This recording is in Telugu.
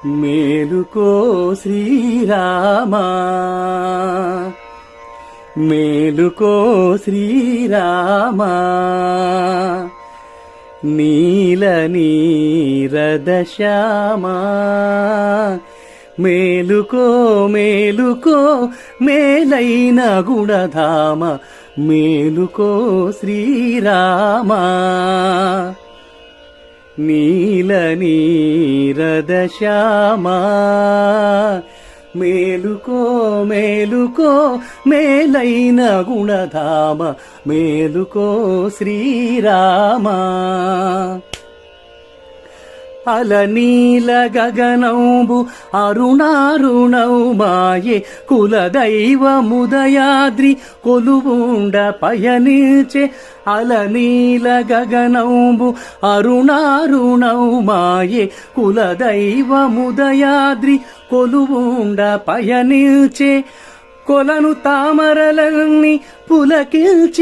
మేలుకో శ్రీరామా, మేలుకో శ్రీరామా, నీల నీరద శ్యామా, మేలుకో మేలుకో మేలైన గుణధామ, మేలుకో శ్రీరామా, నీల నీరద శ్యామా, మేలుకో మేలుకో మేలైన గుణధామ, మేలుకో శ్రీరామా. అలనీల గగనంబు అరుణారుణౌ మాయే, కులదైవముదయాద్రి కొలువుండ పయనించే. అలనీల గగనంబు అరుణారుణౌ మాయే, కులదైవముదయాద్రి కొలువుండ పయనించే. కొలను తామరలన్నీ పులకిల్చి